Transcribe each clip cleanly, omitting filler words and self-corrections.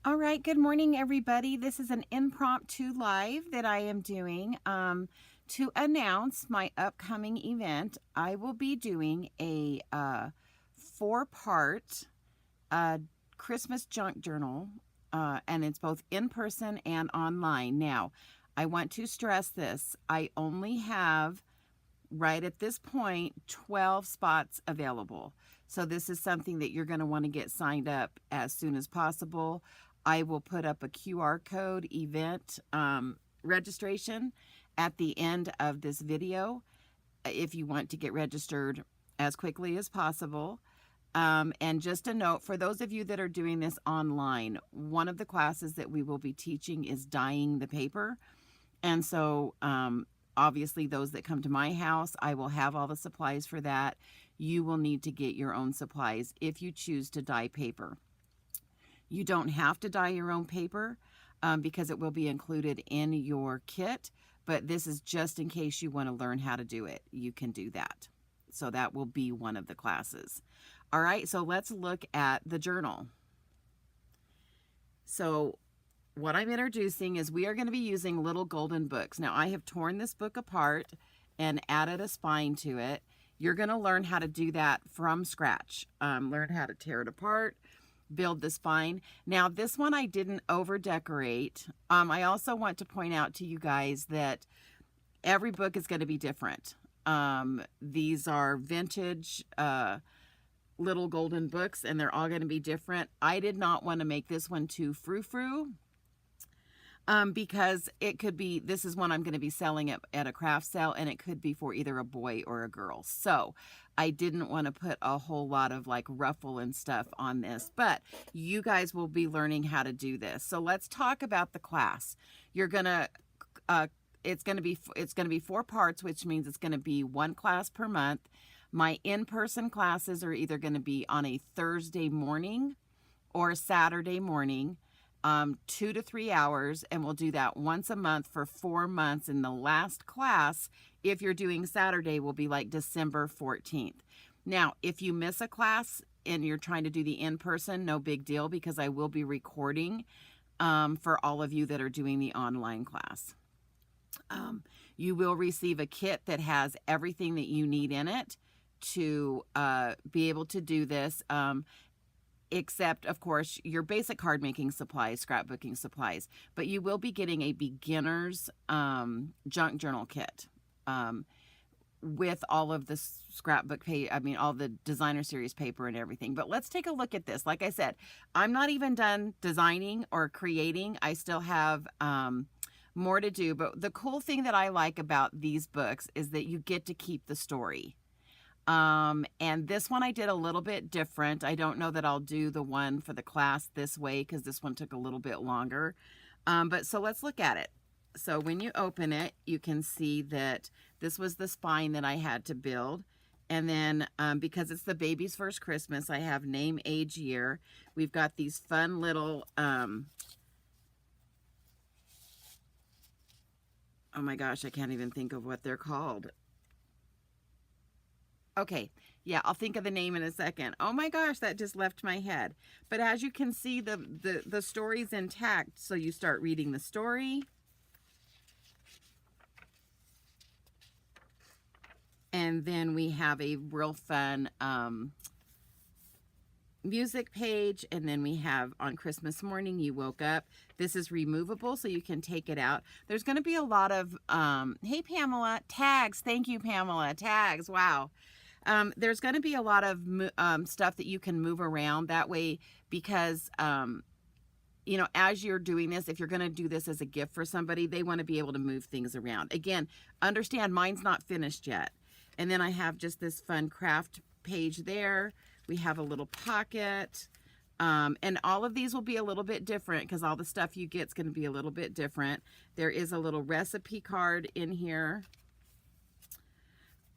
All right, good morning, everybody. This is an impromptu live that I am doing to announce my upcoming event. I will be doing a four-part uh, Christmas junk journal, and it's both in person and online. Now, I want to stress this. I only have right at this point 12 spots available. So this is something that you're going to want to get signed up as soon as possible. I will put up a QR code event registration at the end of this video if you want to get registered as quickly as possible. And just a note for those of you that are doing this online, one of the classes that we will be teaching is dyeing the paper. And so obviously those that come to my house, I will have all the supplies for that. You will need to get your own supplies if you choose to dye paper. You don't have to dye your own paper because it will be included in your kit, but this is just in case you want to learn how to do it. You can do that. So that will be one of the classes. All right, so let's look at the journal. So what I'm introducing is we are going to be using Little Golden Books. Now, I have torn this book apart and added a spine to it. You're going to learn how to do that from scratch. Learn how to tear it apart, build the spine. Now, this one I didn't over decorate. I also want to point out to you guys that every book is going to be different. These are vintage Little Golden Books, and they're all going to be different. I did not want to make this one too frou-frou. Because it could be, this is one I'm going to be selling at a craft sale, and it could be for either a boy or a girl. So I didn't want to put a whole lot of like ruffle and stuff on this, but you guys will be learning how to do this. So let's talk about the class. You're going to, it's going to be 4 parts, which means it's going to be 1 class per month. My in-person classes are either going to be on a Thursday morning or a Saturday morning. 2 to 3 hours, and we'll do that once a month for 4 months. And the last class, if you're doing Saturday, will be like December 14th. Now, if you miss a class and you're trying to do the in-person, no big deal, because I will be recording for all of you that are doing the online class. You will receive a kit that has everything that you need in it to be able to do this. Except, of course, your basic card making supplies, scrapbooking supplies, but you will be getting a beginner's junk journal kit with all of the scrapbook all the designer series paper and everything. But let's take a look at this. Like I said, I'm not even done designing or creating. I still have more to do. But the cool thing that I like about these books is that you get to keep the story. And this one I did a little bit different. I don't know that I'll do the one for the class this way because this one took a little bit longer. But so let's look at it. So when you open it, you can see that this was the spine that I had to build. And then because it's the baby's first Christmas, I have name, age, year. We've got these fun little, oh my gosh, I can't even think of what they're called. Okay, yeah, I'll think of the name in a second. Oh my gosh, that just left my head. But as you can see, the story's intact, so you start reading the story. And then we have a real fun music page, and then we have on Christmas morning you woke up. This is removable, so you can take it out. There's going to be a lot of, hey Pamela, tags. Thank you, Pamela. Tags, wow. There's going to be a lot of stuff that you can move around that way because, you know, as you're doing this, if you're going to do this as a gift for somebody, they want to be able to move things around. Again, understand mine's not finished yet. And then I have just this fun craft page there. We have a little pocket. And all of these will be a little bit different because all the stuff you get is going to be a little bit different. There is a little recipe card in here.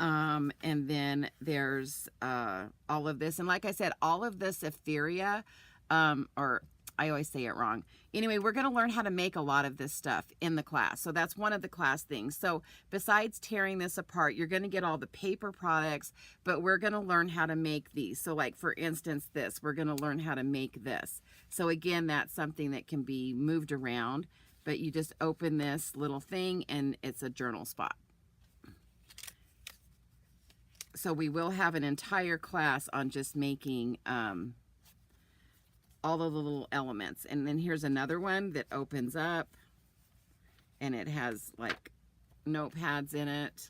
And then there's all of this. And like I said, all of this Etheria, or I always say it wrong. Anyway, we're going to learn how to make a lot of this stuff in the class. So that's one of the class things. So besides tearing this apart, you're going to get all the paper products, but we're going to learn how to make these. So like for instance, this, we're going to learn how to make this. So again, that's something that can be moved around, but you just open this little thing and it's a journal spot. So we will have an entire class on just making all of the little elements. And then here's another one that opens up and it has like notepads in it.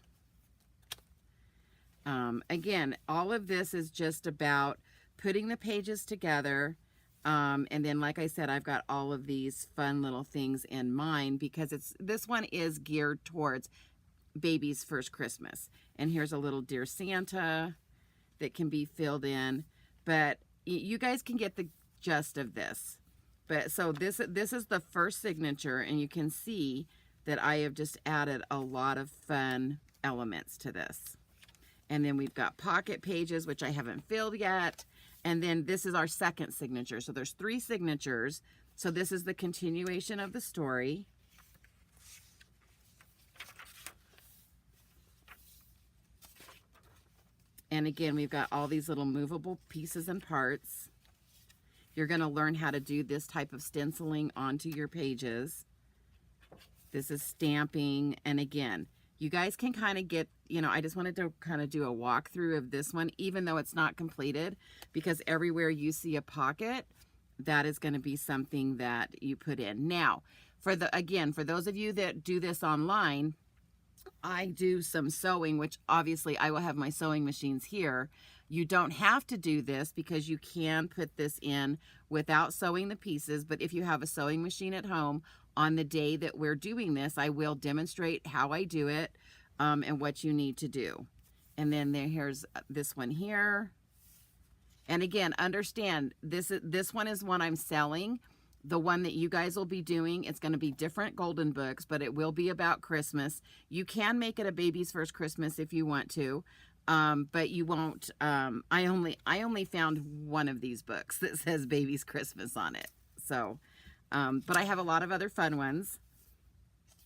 Again, all of this is just about putting the pages together. And then, like I said, I've got all of these fun little things in mind because this one is geared towards baby's first Christmas. And here's a little Dear Santa that can be filled in, but you guys can get the gist of this. But so this is the first signature, and you can see that I have just added a lot of fun elements to this. And then we've got pocket pages, which I haven't filled yet. And then this is our second signature. So there's 3 signatures. So this is the continuation of the story. And again, we've got all these little movable pieces and parts. You're going to learn how to do this type of stenciling onto your pages. This is stamping. And again, you guys can kind of get, you know, I just wanted to kind of do a walkthrough of this one, even though it's not completed, because everywhere you see a pocket, that is going to be something that you put in. Now, for those of you that do this online, I do some sewing, which obviously I will have my sewing machines here. You don't have to do this because you can put this in without sewing the pieces, but if you have a sewing machine at home, on the day that we're doing this, I will demonstrate how I do it and what you need to do. And then here's this one here. And again, understand, this one is one I'm selling. The one that you guys will be doing, it's going to be different golden books, but it will be about Christmas. You can make it a baby's first Christmas if you want to, but you won't. I only found one of these books that says baby's Christmas on it. So, but I have a lot of other fun ones.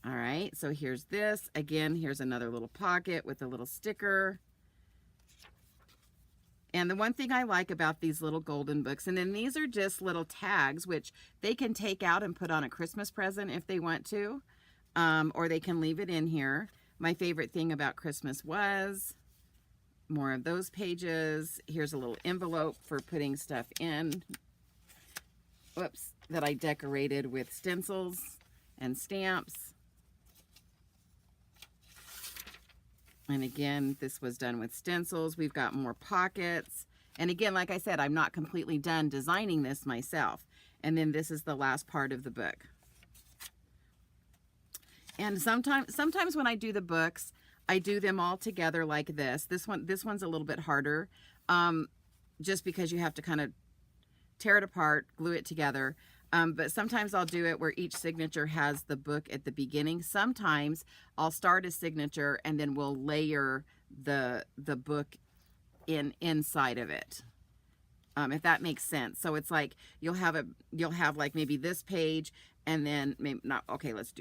All right, so here's this. Again, here's another little pocket with a little sticker. And the one thing I like about these little golden books, and then these are just little tags, which they can take out and put on a Christmas present if they want to, or they can leave it in here. My favorite thing about Christmas was more of those pages. Here's a little envelope for putting stuff in. Whoops, that I decorated with stencils and stamps. And again, this was done with stencils. We've got more pockets. And again, like I said, I'm not completely done designing this myself. And then this is the last part of the book. And sometimes when I do the books, I do them all together like this. This one's a little bit harder, just because you have to kind of tear it apart, glue it together. But sometimes I'll do it where each signature has the book at the beginning. Sometimes I'll start a signature and then we'll layer the book inside of it. If that makes sense. So it's like you'll have like maybe this page and then maybe not. Okay, let's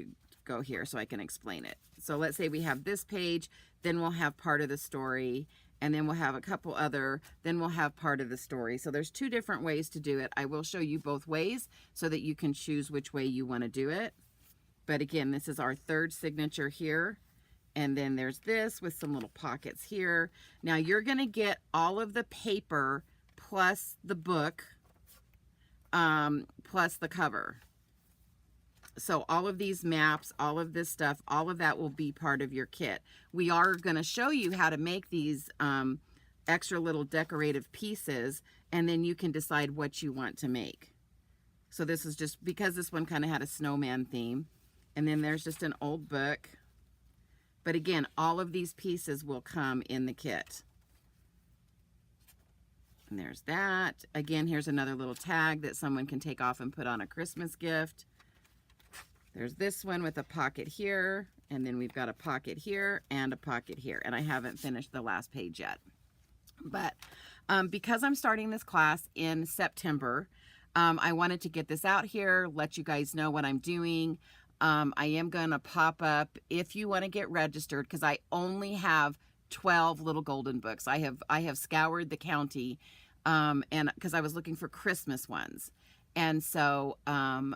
go here so I can explain it. So let's say we have this page, then we'll have part of the story, and then we'll have a couple other, then we'll have part of the story. So there's 2 different ways to do it. I will show you both ways so that you can choose which way you want to do it. But again, this is our 3rd signature here. And then there's this with some little pockets here. Now you're going to get all of the paper plus the book, plus the cover. So all of these maps, all of this stuff, all of that will be part of your kit. We are going to show you how to make these extra little decorative pieces, and then you can decide what you want to make. So this is just because this one kind of had a snowman theme. And then there's just an old book. But again, all of these pieces will come in the kit. And there's that. Again, here's another little tag that someone can take off and put on a Christmas gift. There's this one with a pocket here, and then we've got a pocket here and a pocket here, and I haven't finished the last page yet. But because I'm starting this class in September, I wanted to get this out here, let you guys know what I'm doing. I am going to pop up if you want to get registered, because I only have 12 little golden books. I have scoured the county, and because I was looking for Christmas ones. And so I'm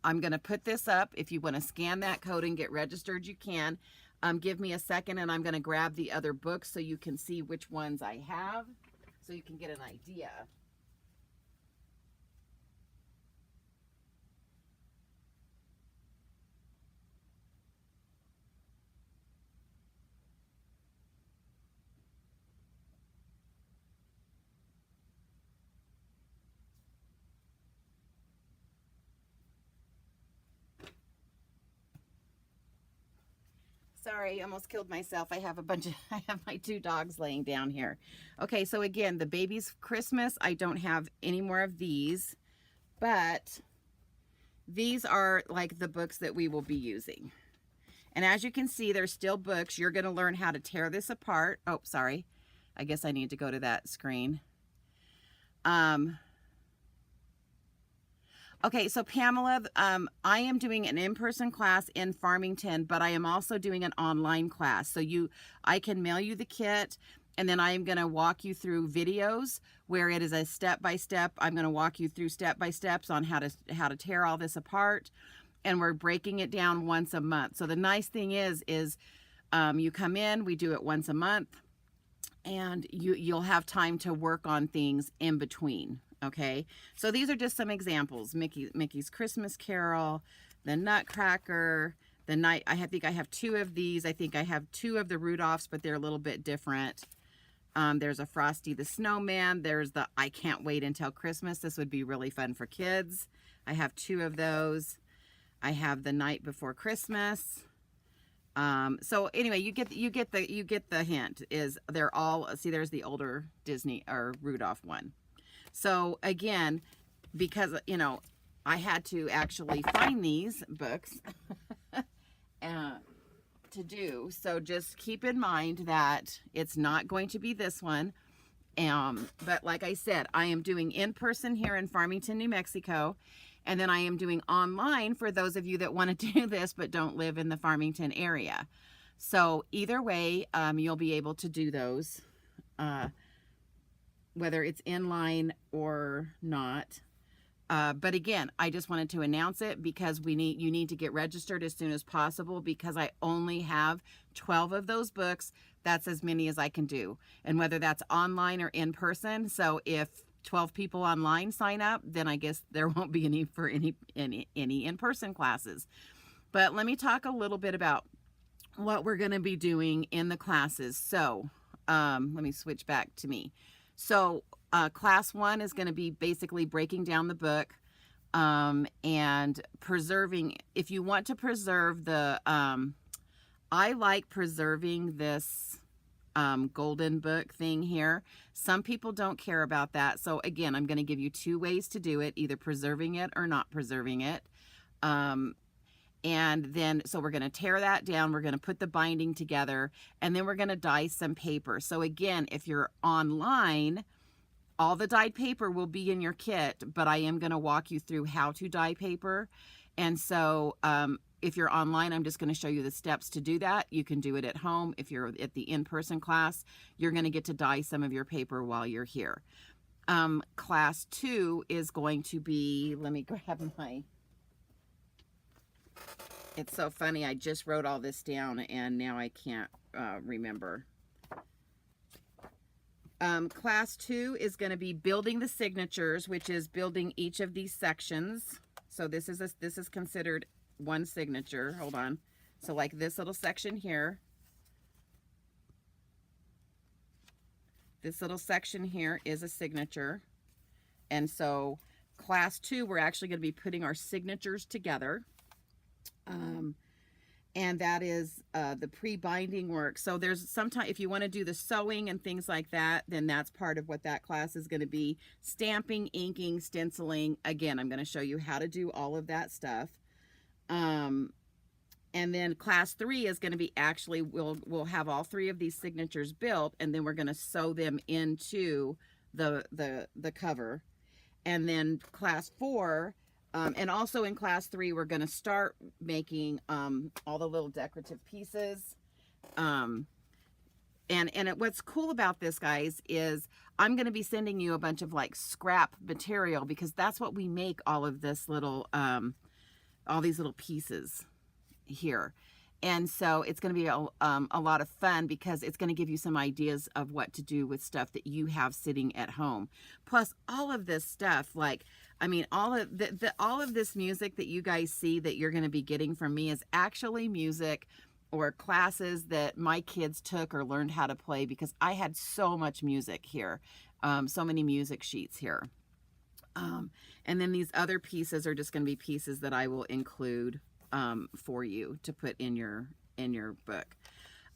going to put this up. If you want to scan that code and get registered, you can. Give me a second, and I'm going to grab the other books so you can see which ones I have, so you can get an idea. Sorry, almost killed myself. I have I have my 2 dogs laying down here. Okay, so again, the baby's Christmas, I don't have any more of these, but these are like the books that we will be using. And as you can see, they're still books. You're going to learn how to tear this apart. Oh, sorry. I guess I need to go to that screen. Okay, so Pamela, I am doing an in-person class in Farmington, but I am also doing an online class. So I can mail you the kit, and then I am going to walk you through videos where it is a step-by-step. I'm going to walk you through step-by-steps on how to tear all this apart, and we're breaking it down once a month. So the nice thing is you come in, we do it once a month, and you'll have time to work on things in between. Okay, so these are just some examples. Mickey's Christmas Carol, the Nutcracker, the night. I think I have 2 of these. I think I have 2 of the Rudolphs, but they're a little bit different. There's a Frosty the Snowman. There's the I Can't Wait Until Christmas. This would be really fun for kids. I have 2 of those. I have the Night Before Christmas. So anyway, you get the hint. Is they're all, see, there's the older Disney or Rudolph one. So again, because, I had to actually find these books to do. So just keep in mind that it's not going to be this one. But like I said, I am doing in person here in Farmington, New Mexico. And then I am doing online for those of you that want to do this but don't live in the Farmington area. So either way, you'll be able to do those. Whether it's in line or not. But again, I just wanted to announce it because you need to get registered as soon as possible, because I only have 12 of those books. That's as many as I can do. And whether that's online or in person. So if 12 people online sign up, then I guess there won't be any for any in-person classes. But let me talk a little bit about what we're going to be doing in the classes. So let me switch back to me. So class 1 is going to be basically breaking down the book and preserving. If you want to preserve the, I like preserving this golden book thing here. Some people don't care about that. So again, I'm going to give you 2 ways to do it, either preserving it or not preserving it. And then, so we're going to tear that down. We're going to put the binding together, and then we're going to dye some paper. So again, if you're online, all the dyed paper will be in your kit, but I am going to walk you through how to dye paper. And so if you're online, I'm just going to show you the steps to do that. You can do it at home. If you're at the in-person class, you're going to get to dye some of your paper while you're here. Class 2 is going to be, let me grab my... It's so funny, I just wrote all this down and now I can't remember. Class 2 is going to be building the signatures, which is building each of these sections. So this is considered one signature. Hold on. So like this little section here. This little section here is a signature. And so class 2, we're actually going to be putting our signatures together. And that is the pre-binding work. So there's sometimes, if you want to do the sewing and things like that, then that's part of what that class is going to be. Stamping, inking, stenciling. Again, I'm going to show you how to do all of that stuff. And then class 3 is going to be actually, we'll have all 3 of these signatures built, and then we're going to sew them into the cover. And then class 4, and also in class 3, we're going to start making all the little decorative pieces. What's cool about this, guys, is I'm going to be sending you a bunch of like scrap material, because that's what we make all of this little, all these little pieces here. And so it's going to be a lot of fun, because it's going to give you some ideas of what to do with stuff that you have sitting at home. Plus all of this stuff, like, I mean, all of this music that you guys see that you're going to be getting from me is actually music or classes that my kids took or learned how to play, because I had so much music here, so many music sheets here. And then these other pieces are just going to be pieces that I will include for you to put in your book.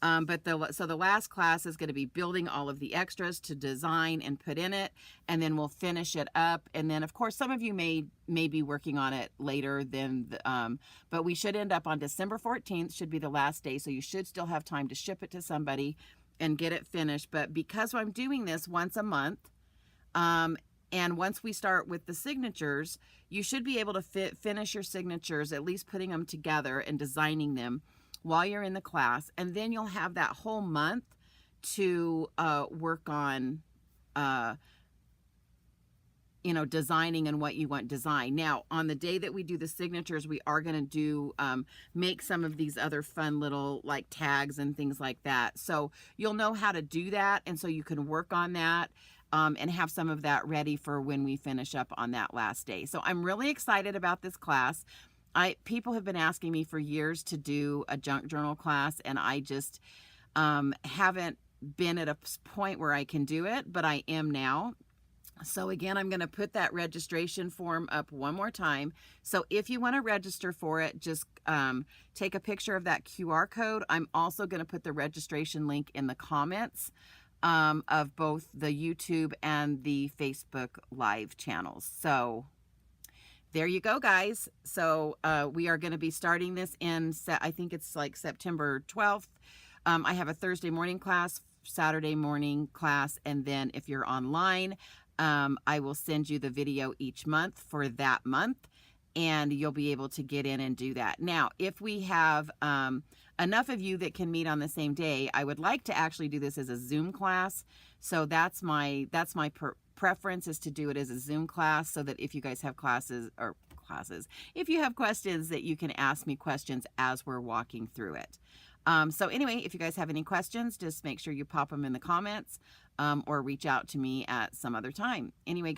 So the last class is going to be building all of the extras to design and put in it, and then we'll finish it up. And then of course some of you may be working on it later than but we should end up on December 14th, should be the last day, so you should still have time to ship it to somebody and get it finished. But because I'm doing this once a month, and once we start with the signatures, you should be able to finish your signatures, at least putting them together and designing them while you're in the class. And then you'll have that whole month to work on, you know, designing and what you want design. Now, on the day that we do the signatures, we are going to do, make some of these other fun little like tags and things like that. So you'll know how to do that. And so you can work on that. And have some of that ready for when we finish up on that last day. So I'm really excited about this class. People have been asking me for years to do a junk journal class, and I just haven't been at a point where I can do it, but I am now. So again, I'm going to put that registration form up one more time. So if you want to register for it, just take a picture of that QR code. I'm also going to put the registration link in the comments of both the YouTube and the Facebook Live channels. So there you go, guys. So we are going to be starting this in, I think it's like September 12th. I have a Thursday morning class, Saturday morning class, and then if you're online, I will send you the video each month for that month, and you'll be able to get in and do that. Now, if we have enough of you that can meet on the same day, I would like to actually do this as a Zoom class. So that's my preference, is to do it as a Zoom class, so that if you guys have if you have questions, that you can ask me questions as we're walking through it. So anyway, if you guys have any questions, just make sure you pop them in the comments, or reach out to me at some other time. Anyway, guys.